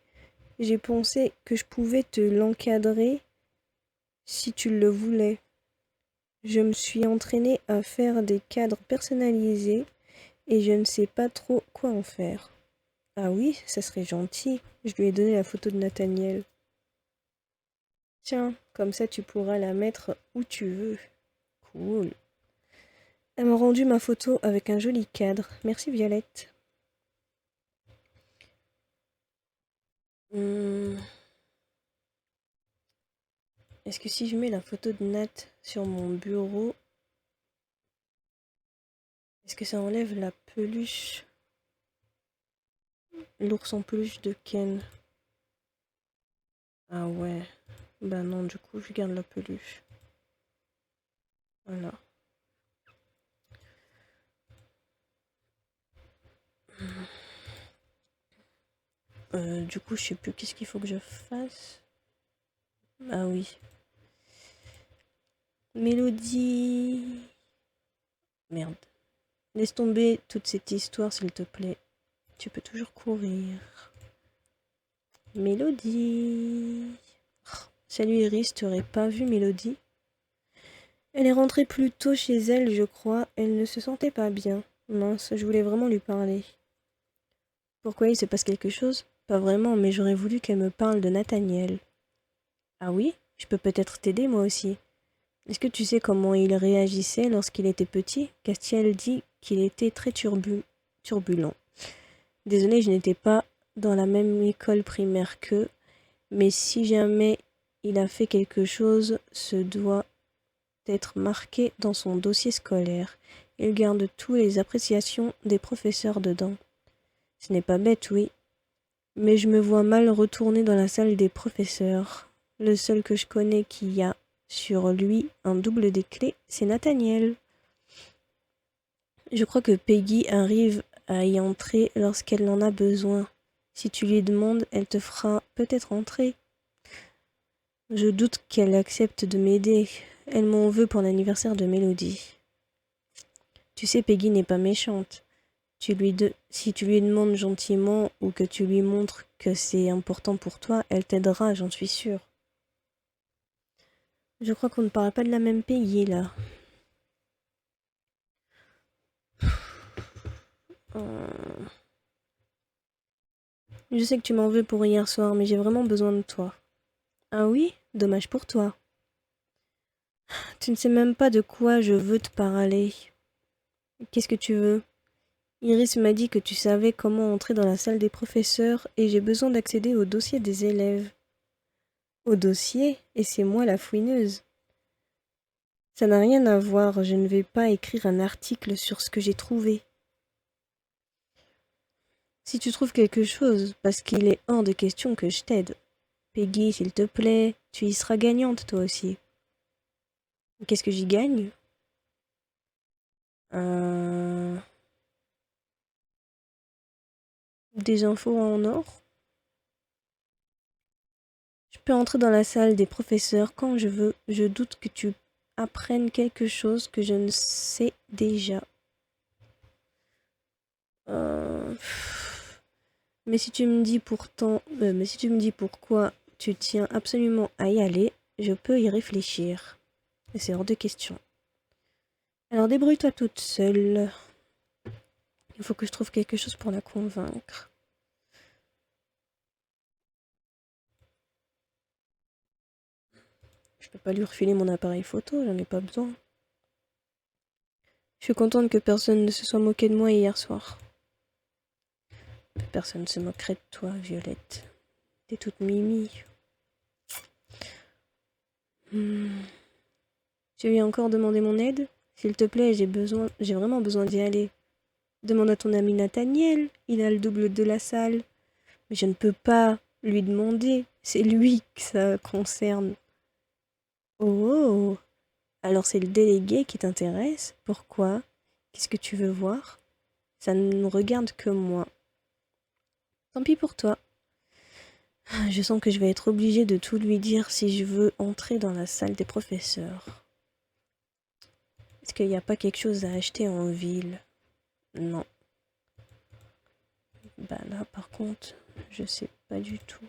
J'ai pensé que je pouvais te l'encadrer si tu le voulais. Je me suis entraînée à faire des cadres personnalisés et je ne sais pas trop quoi en faire. Ah oui, ça serait gentil. Je lui ai donné la photo de Nathaniel. Tiens, comme ça tu pourras la mettre où tu veux. Cool. Elle m'a rendu ma photo avec un joli cadre. Merci Violette. Hmm. Est-ce que si je mets la photo de Nat sur mon bureau, est-ce que ça enlève la peluche? L'ours en peluche de Ken. Ah ouais. Bah non, du coup, je garde la peluche. Voilà. Du coup, je sais plus qu'est-ce qu'il faut que je fasse. Ah oui. Mélodie. Merde. Laisse tomber toute cette histoire, s'il te plaît. Tu peux toujours courir. Mélodie. Oh, salut Iris, tu aurais pas vu Mélodie? Elle est rentrée plus tôt chez elle, je crois. Elle ne se sentait pas bien. Mince, je voulais vraiment lui parler. Pourquoi il se passe quelque chose? Pas vraiment, mais j'aurais voulu qu'elle me parle de Nathaniel. Ah oui? Je peux peut-être t'aider moi aussi. Est-ce que tu sais comment il réagissait lorsqu'il était petit? Castiel dit qu'il était très turbulent. Désolée, je n'étais pas dans la même école primaire qu'eux, mais si jamais il a fait quelque chose, ce doit être marqué dans son dossier scolaire. Il garde toutes les appréciations des professeurs dedans. Ce n'est pas bête, oui, mais je me vois mal retourner dans la salle des professeurs. Le seul que je connais qui a sur lui un double des clés, c'est Nathaniel. Je crois que Peggy arrive à y entrer lorsqu'elle en a besoin. Si tu lui demandes, elle te fera peut-être entrer. Je doute qu'elle accepte de m'aider. Elle m'en veut pour l'anniversaire de Mélodie. Tu sais, Peggy n'est pas méchante. Si tu lui demandes gentiment ou que tu lui montres que c'est important pour toi, elle t'aidera, j'en suis sûre. Je crois qu'on ne parle pas de la même Peggy, là. Euh, Je sais que tu m'en veux pour hier soir, mais j'ai vraiment besoin de toi. Ah oui? Dommage pour toi. Tu ne sais même pas de quoi je veux te parler. Qu'est-ce que tu veux? Iris m'a dit que tu savais comment entrer dans la salle des professeurs et j'ai besoin d'accéder au dossier des élèves. Au dossier? Et c'est moi la fouineuse. Ça n'a rien à voir, je ne vais pas écrire un article sur ce que j'ai trouvé. Si tu trouves quelque chose, parce qu'il est hors de question que je t'aide. Peggy, s'il te plaît, tu y seras gagnante toi aussi. Qu'est-ce que j'y gagne? Des infos en or. Je peux entrer dans la salle des professeurs quand je veux. Je doute que tu apprennes quelque chose que je ne sais déjà. Mais si tu me dis pourquoi tu tiens absolument à y aller, je peux y réfléchir. Et c'est hors de question. Alors débrouille-toi toute seule. Il faut que je trouve quelque chose pour la convaincre. Je peux pas lui refiler mon appareil photo, j'en ai pas besoin. Je suis contente que personne ne se soit moqué de moi hier soir. Personne ne se moquerait de toi, Violette. T'es toute mimi. Tu lui as encore demandé mon aide? S'il te plaît, j'ai vraiment besoin d'y aller. Demande à ton ami Nathaniel, il a le double de la salle. Mais je ne peux pas lui demander, c'est lui que ça concerne. Oh, alors c'est le délégué qui t'intéresse? Pourquoi? Qu'est-ce que tu veux voir? Ça ne me regarde que moi. Tant pis pour toi. Je sens que je vais être obligée de tout lui dire si je veux entrer dans la salle des professeurs. Est-ce qu'il n'y a pas quelque chose à acheter en ville? Non. Bah là, par contre, je sais pas du tout.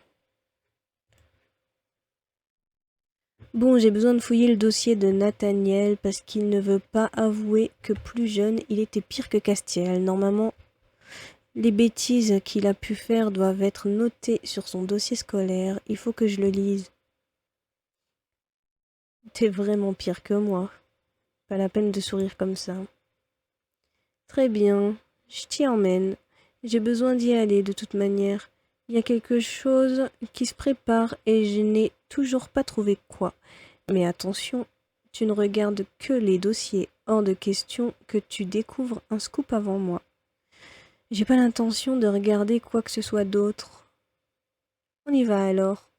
Bon, j'ai besoin de fouiller le dossier de Nathaniel parce qu'il ne veut pas avouer que plus jeune, il était pire que Castiel. Normalement, les bêtises qu'il a pu faire doivent être notées sur son dossier scolaire. Il faut que je le lise. T'es vraiment pire que moi. Pas la peine de sourire comme ça. Très bien, je t'y emmène. J'ai besoin d'y aller de toute manière. Il y a quelque chose qui se prépare et je n'ai toujours pas trouvé quoi. Mais attention, tu ne regardes que les dossiers. Hors de question que tu découvres un scoop avant moi. J'ai pas l'intention de regarder quoi que ce soit d'autre. On y va alors.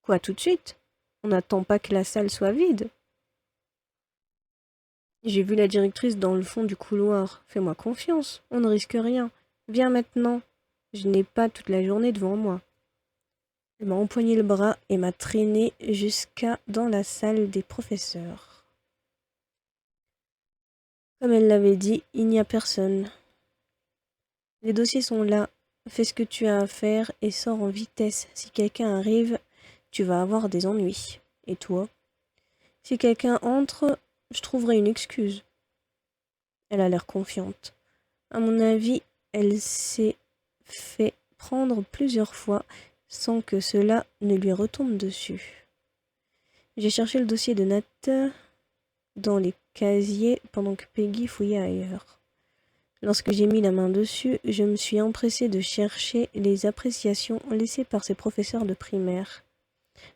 Quoi, tout de suite? On n'attend pas que la salle soit vide. J'ai vu la directrice dans le fond du couloir. Fais-moi confiance, on ne risque rien. Viens maintenant. Je n'ai pas toute la journée devant moi. Elle m'a empoigné le bras et m'a traîné jusqu'à dans la salle des professeurs. Comme elle l'avait dit, il n'y a personne. Les dossiers sont là. Fais ce que tu as à faire et sors en vitesse. Si quelqu'un arrive, tu vas avoir des ennuis. Et toi? Si quelqu'un entre, je trouverai une excuse. Elle a l'air confiante. À mon avis, elle s'est fait prendre plusieurs fois sans que cela ne lui retombe dessus. J'ai cherché le dossier de Nat dans les casiers pendant que Peggy fouillait ailleurs. Lorsque j'ai mis la main dessus, je me suis empressée de chercher les appréciations laissées par ses professeurs de primaire.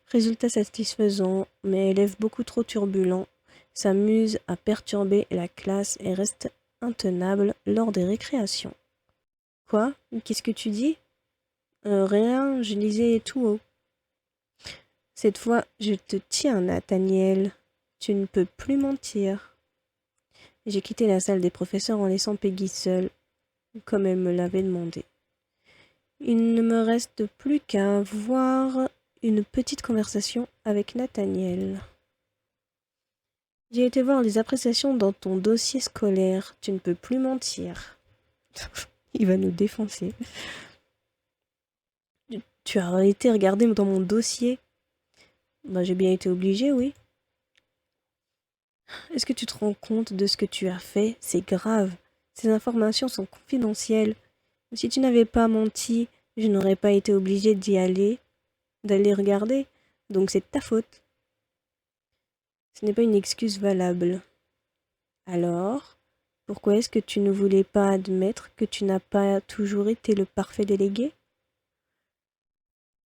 Résultat satisfaisant, mais élève beaucoup trop turbulent, s'amuse à perturber la classe et reste intenable lors des récréations. Quoi? Qu'est-ce que tu dis? Rien, je lisais tout haut. Cette fois, je te tiens, Nathaniel. Tu ne peux plus mentir. J'ai quitté la salle des professeurs en laissant Peggy seule, comme elle me l'avait demandé. Il ne me reste plus qu'à avoir une petite conversation avec Nathaniel. J'ai été voir les appréciations dans ton dossier scolaire. Tu ne peux plus mentir. Il va nous défoncer. Tu as été regarder dans mon dossier? Bah, j'ai bien été obligée, oui. Est-ce que tu te rends compte de ce que tu as fait? C'est grave. Ces informations sont confidentielles. Si tu n'avais pas menti, je n'aurais pas été obligée d'aller regarder. Donc c'est de ta faute. Ce n'est pas une excuse valable. Alors, pourquoi est-ce que tu ne voulais pas admettre que tu n'as pas toujours été le parfait délégué?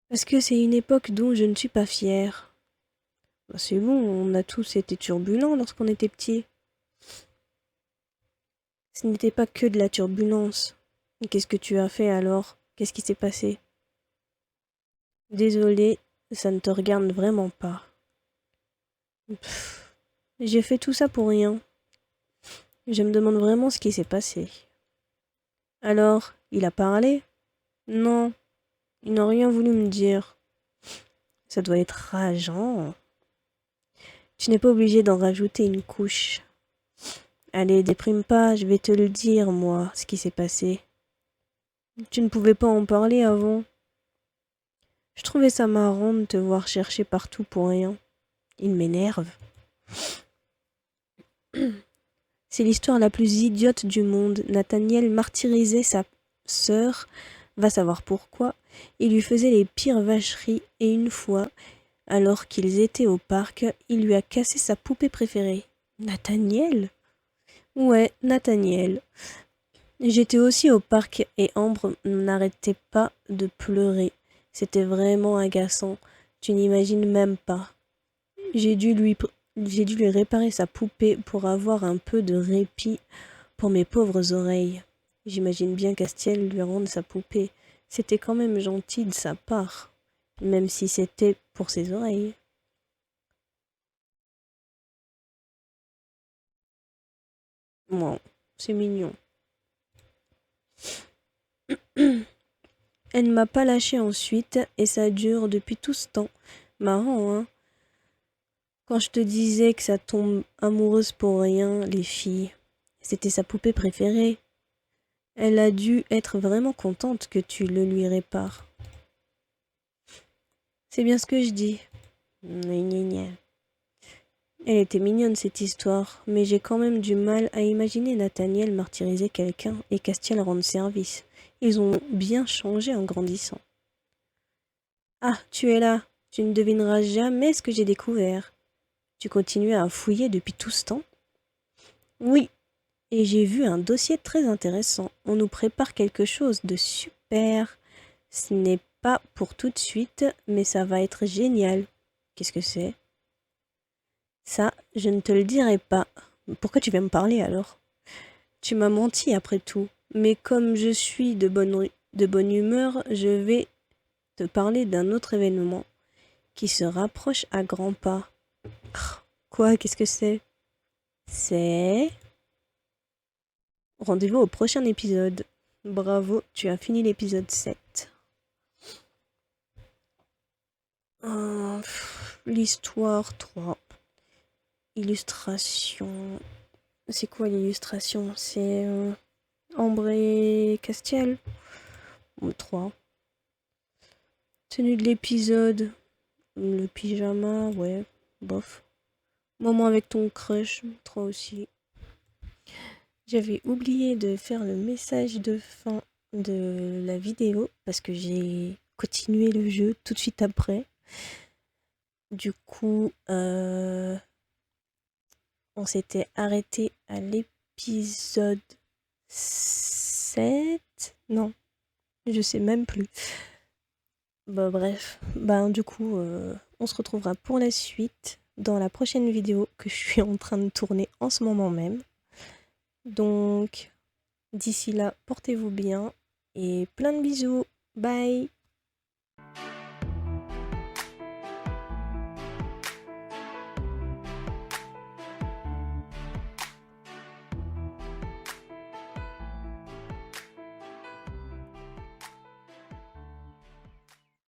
Parce que c'est une époque dont je ne suis pas fière. Bah, c'est bon, on a tous été turbulents lorsqu'on était petits. Ce n'était pas que de la turbulence. Qu'est-ce que tu as fait alors? Qu'est-ce qui s'est passé? Désolée, ça ne te regarde vraiment pas. Pff, j'ai fait tout ça pour rien. Je me demande vraiment ce qui s'est passé. Alors, il a parlé? Non, il n'a rien voulu me dire. Ça doit être rageant. Tu n'es pas obligé d'en rajouter une couche. Allez, déprime pas, je vais te le dire, moi, ce qui s'est passé. Tu ne pouvais pas en parler avant. Je trouvais ça marrant de te voir chercher partout pour rien. Il m'énerve. C'est l'histoire la plus idiote du monde. Nathaniel martyrisait sa sœur, va savoir pourquoi. Il lui faisait les pires vacheries et une fois, alors qu'ils étaient au parc, il lui a cassé sa poupée préférée. Nathaniel? Ouais, Nathaniel. J'étais aussi au parc et Ambre n'arrêtait pas de pleurer. C'était vraiment agaçant. Tu n'imagines même pas. J'ai dû lui, j'ai dû lui réparer sa poupée pour avoir un peu de répit pour mes pauvres oreilles. J'imagine bien qu'Astiel lui rende sa poupée. C'était quand même gentil de sa part, même si c'était pour ses oreilles. Bon, c'est mignon. Elle ne m'a pas lâché ensuite et ça dure depuis tout ce temps. Marrant, hein? Quand je te disais que ça tombe amoureuse pour rien, les filles, c'était sa poupée préférée. Elle a dû être vraiment contente que tu le lui répares. C'est bien ce que je dis. Gna gna gna. Elle était mignonne cette histoire, mais j'ai quand même du mal à imaginer Nathaniel martyriser quelqu'un et Castiel rendre service. Ils ont bien changé en grandissant. Ah, tu es là. Tu ne devineras jamais ce que j'ai découvert. Tu continues à fouiller depuis tout ce temps? Oui, et j'ai vu un dossier très intéressant. On nous prépare quelque chose de super. Ce n'est pas pour tout de suite, mais ça va être génial. Qu'est-ce que c'est? Ça, je ne te le dirai pas. Pourquoi tu viens me parler alors? Tu m'as menti après tout. Mais comme je suis de bonne humeur, je vais te parler d'un autre événement qui se rapproche à grands pas. Quoi? Qu'est-ce que c'est? C'est... Rendez-vous au prochain épisode. Bravo, tu as fini l'épisode 7. L'histoire 3. Illustration. C'est quoi l'illustration? C'est Ambre et Castiel. 3. Tenue de l'épisode. Le pyjama, ouais, bof. Moment avec ton crush, 3 aussi. J'avais oublié de faire le message de fin de la vidéo parce que j'ai continué le jeu tout de suite après. Du coup, on s'était arrêté à l'épisode 7. Non, je sais même plus. Bah bref, du coup, on se retrouvera pour la suite dans la prochaine vidéo que je suis en train de tourner en ce moment même. Donc, d'ici là, portez-vous bien et plein de bisous. Bye!